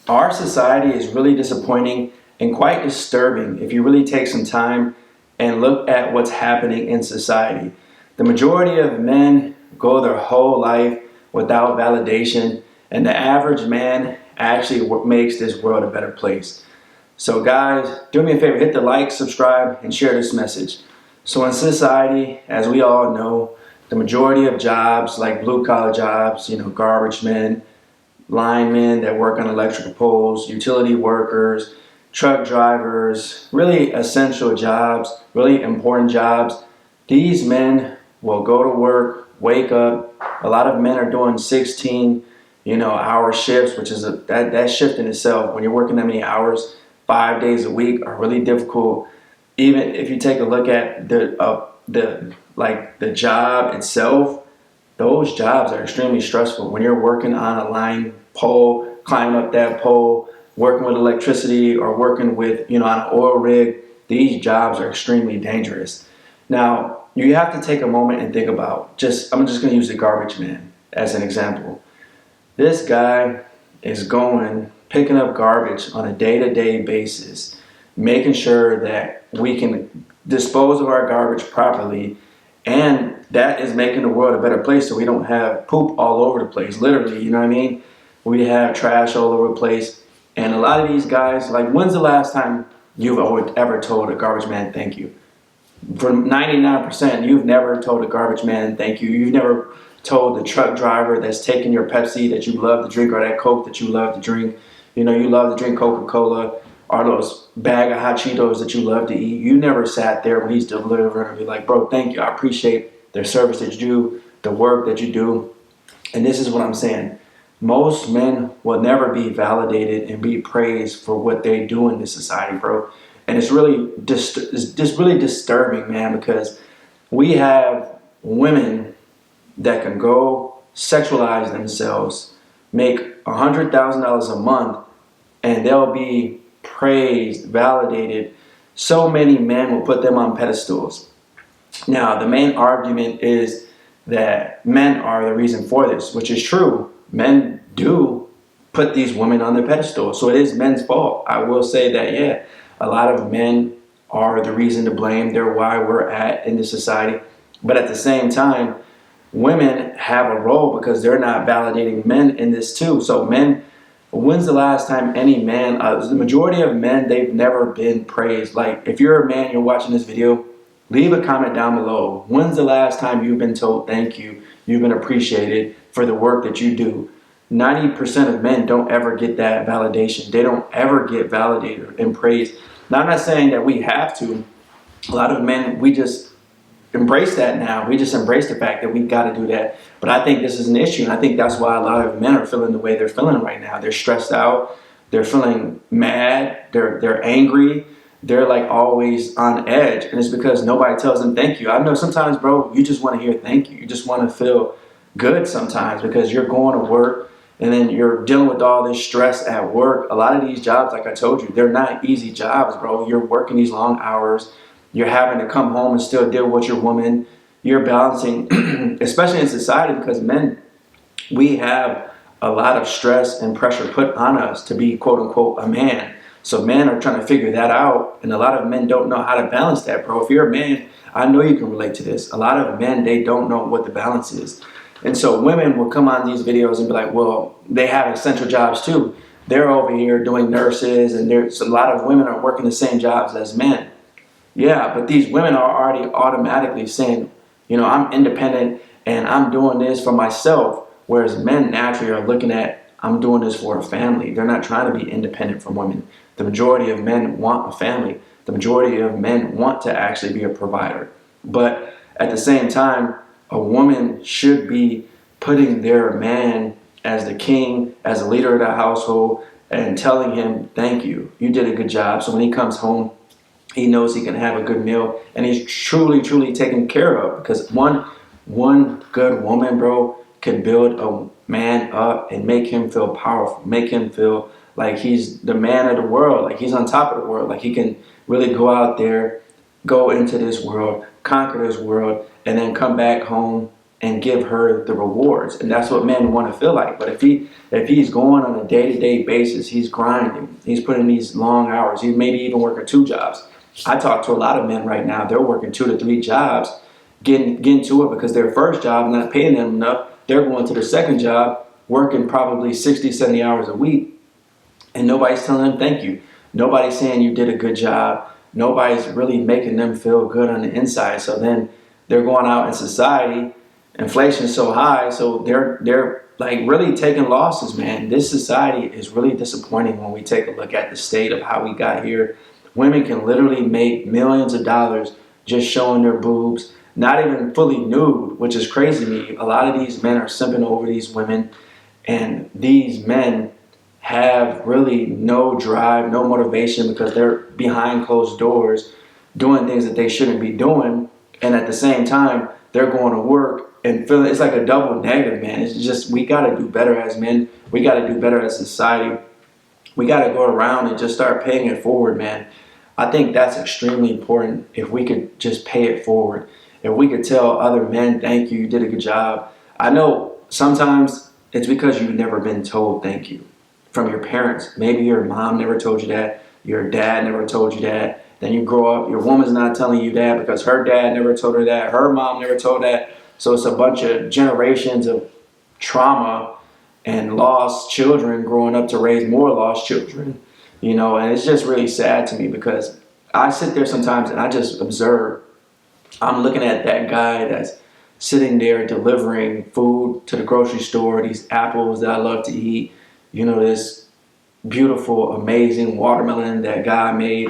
Our society is really disappointing and quite disturbing if you really take some time and look at what's happening in society. The majority of men go their whole life without validation, and the average man actually makes this world a better place. So guys, do me a favor, hit the like, subscribe, and share this message. So in society, as we all know, the majority of jobs, like blue collar jobs, garbage men, linemen that work on electrical poles, utility workers, truck drivers, really essential jobs, really important jobs. These men will go to work, wake up. A lot of men are doing 16, hour shifts, which is that shift in itself. When you're working that many hours, 5 days a week, are really difficult. Even if you take a look at the job itself, those jobs are extremely stressful. When you're working on a line pole, climbing up that pole, working with electricity, or working with, on an oil rig, these jobs are extremely dangerous. Now, you have to take a moment and think about, I'm just going to use the garbage man as an example. This guy is picking up garbage on a day-to-day basis, making sure that we can dispose of our garbage properly, and that is making the world a better place so we don't have poop all over the place, literally, you know what I mean? We have trash all over the place, and a lot of these guys, like, when's the last time you've ever told a garbage man thank you? For 99%, you've never told a garbage man thank you. You've never told the truck driver that's taking your Pepsi that you love to drink, or that Coke that you love to drink. You love to drink Coca-Cola, or those bag of hot Cheetos that you love to eat. You never sat there when he's delivering and be like, bro, thank you. I appreciate the service that you do, the work that you do. And this is what I'm saying. Most men will never be validated and be praised for what they do in this society, bro. And it's really just really disturbing, man, because we have women that can go sexualize themselves, make $100,000 a month, and they'll be praised, validated. So many men will put them on pedestals. Now, the main argument is that men are the reason for this, which is true. Men do put these women on their pedestal, so it is men's fault. I will say that, yeah, a lot of men are the reason to blame. They're why we're at in this society. But at the same time, women have a role because they're not validating men in this too. So men, when's the last time any man, the majority of men, they've never been praised. Like, if you're a man, you're watching this video, leave a comment down below. When's the last time you've been told thank you, you've been appreciated for the work that you do? 90% of men don't ever get that validation. They don't ever get validated and praised. Now, I'm not saying that we have to. A lot of men, we just embrace that now. We just embrace the fact that we've got to do that. But I think this is an issue, and I think that's why a lot of men are feeling the way they're feeling right now. They're stressed out. They're feeling mad. They're angry. They're like always on edge, and it's because nobody tells them thank you. I know sometimes, bro, you just want to hear thank you. You just want to feel good sometimes because you're going to work and then you're dealing with all this stress at work. A lot of these jobs, like I told you, they're not easy jobs, bro. You're working these long hours. You're having to come home and still deal with your woman. You're balancing, especially in society, because men, we have a lot of stress and pressure put on us to be, quote unquote, a man. So men are trying to figure that out, and a lot of men don't know how to balance that, bro. If you're a man, I know you can relate to this. A lot of men, they don't know what the balance is. And so women will come on these videos and be like, well, they have essential jobs too. They're over here doing nurses, and there's a lot of women are working the same jobs as men. Yeah, but these women are already automatically saying, I'm independent and I'm doing this for myself. Whereas men naturally are looking at, I'm doing this for a family. They're not trying to be independent from women. The majority of men want a family. The majority of men want to actually be a provider. But at the same time, a woman should be putting their man as the king, as a leader of the household, and telling him, thank you, you did a good job. So when he comes home, he knows he can have a good meal, and he's truly, truly taken care of. Because one good woman, bro, can build a man up and make him feel powerful, make him feel like he's the man of the world, like he's on top of the world, like he can really go out there, go into this world, conquer this world, and then come back home and give her the rewards. And that's what men want to feel like. But if he's going on a day-to-day basis, he's grinding, he's putting these long hours, he's maybe even working 2 jobs. I talk to a lot of men right now, they're working 2 to 3 jobs, getting to it because their first job not paying them enough. They're going to their second job, working probably 60, 70 hours a week, and nobody's telling them thank you. Nobody's saying you did a good job. Nobody's really making them feel good on the inside. So then they're going out in society, inflation's so high, so they're like really taking losses, man. This society is really disappointing when we take a look at the state of how we got here. Women can literally make millions of dollars just showing their boobs, not even fully nude, which is crazy to me. A lot of these men are simping over these women, and these men have really no drive, no motivation, because they're behind closed doors doing things that they shouldn't be doing. And at the same time, they're going to work and feeling it's like a double negative, man. It's just, we got to do better as men. We got to do better as society. We got to go around and just start paying it forward, man. I think that's extremely important. If we could just pay it forward, if we could tell other men, thank you, you did a good job. I know sometimes it's because you've never been told thank you from your parents. Maybe your mom never told you that, your dad never told you that. Then you grow up, your woman's not telling you that because her dad never told her that, her mom never told that. So it's a bunch of generations of trauma and lost children growing up to raise more lost children, you know. And it's just really sad to me because I sit there sometimes and I just observe. I'm looking at that guy that's sitting there delivering food to the grocery store, these apples that I love to eat, you know, this beautiful, amazing watermelon that guy made.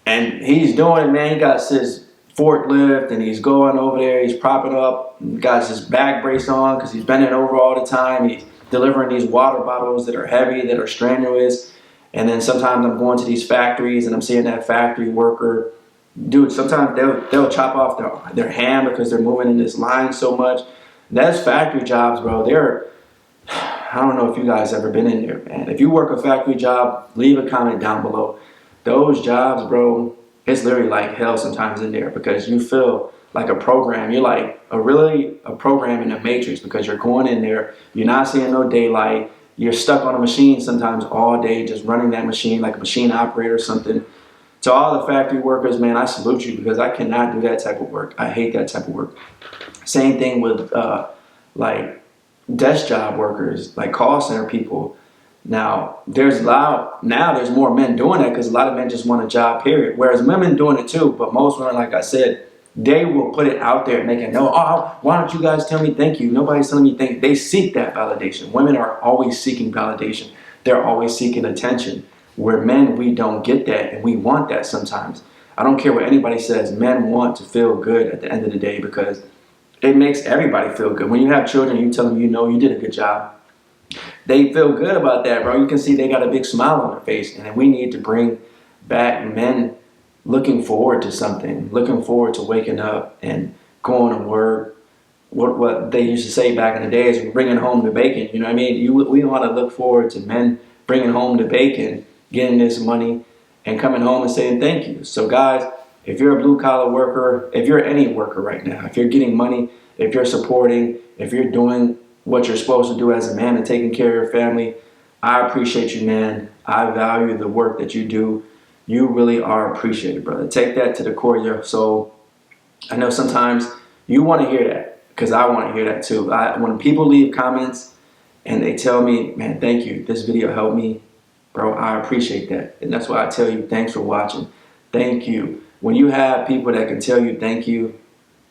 And he's doing it, man. He got his forklift and he's going over there, he's propping up, got his back brace on because he's bending over all the time. He's delivering these water bottles that are heavy, that are strenuous. And then sometimes I'm going to these factories and I'm seeing that factory worker, dude, sometimes they'll chop off their hand because they're moving in this line so much. That's factory jobs, bro. I don't know if you guys ever been in there, man. If you work a factory job, leave a comment down below. Those jobs, bro, it's literally like hell sometimes in there because you feel like a program. You're like a program in the matrix because you're going in there, you're not seeing no daylight, you're stuck on a machine sometimes all day just running that machine like a machine operator or something. To all the factory workers, man, I salute you because I cannot do that type of work. I hate that type of work. Same thing with like desk job workers, like call center people. Now there's more men doing that because a lot of men just want a job, period. Whereas women doing it too, but most women, like I said, they will put it out there and they can know, oh, why don't you guys tell me thank you? Nobody's telling me thank you. They seek that validation. Women are always seeking validation. They're always seeking attention. Where men, we don't get that, and we want that sometimes. I don't care what anybody says, men want to feel good at the end of the day because it makes everybody feel good. When you have children, you tell them, you know, you did a good job. They feel good about that, bro. You can see they got a big smile on their face. And we need to bring back men looking forward to something, looking forward to waking up and going to work. What they used to say back in the day is bringing home the bacon. You know what I mean? We want to look forward to men bringing home the bacon, getting this money, and coming home and saying thank you. So guys, if you're a blue collar worker, if you're any worker right now, if you're getting money, if you're supporting, if you're doing what you're supposed to do as a man and taking care of your family, I appreciate you, man. I value the work that you do. You really are appreciated, brother. Take that to the core of your soul. I know sometimes you want to hear that because I want to hear that too. When people leave comments and they tell me, man, thank you, this video helped me, bro, I appreciate that. And that's why I tell you, thanks for watching. Thank you. When you have people that can tell you thank you,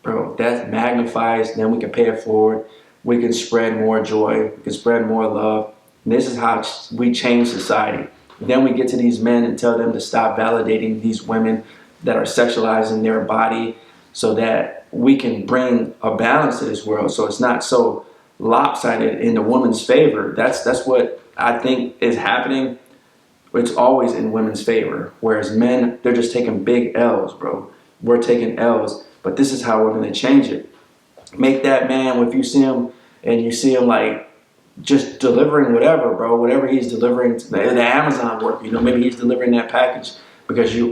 bro, that magnifies, then we can pay it forward. We can spread more joy. We can spread more love. And this is how we change society. Then we get to these men and tell them to stop validating these women that are sexualizing their body so that we can bring a balance to this world so it's not so lopsided in the woman's favor. That's what I think is happening. It's always in women's favor. Whereas men, they're just taking big L's, bro. We're taking L's. But this is how we're going to change it. Make that man, if you see him and you see him like just delivering whatever, bro, whatever he's delivering, the Amazon worker, you know, maybe he's delivering that package because you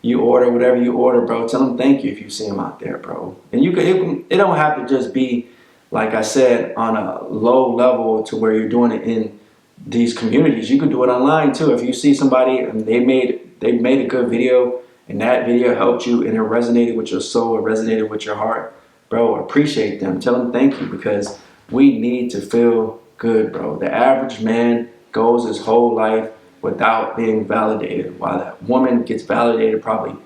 you order whatever you order, bro, tell them thank you if you see them out there, bro. And it don't have to just be, like I said, on a low level to where you're doing it in these communities. You can do it online too. If you see somebody and they made a good video and that video helped you and it resonated with your soul, it resonated with your heart, bro, appreciate them. Tell them thank you, because we need to feel good, bro. The average man goes his whole life without being validated, while that woman gets validated probably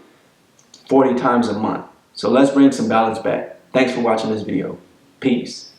40 times a month. So let's bring some balance back. Thanks for watching this video. Peace.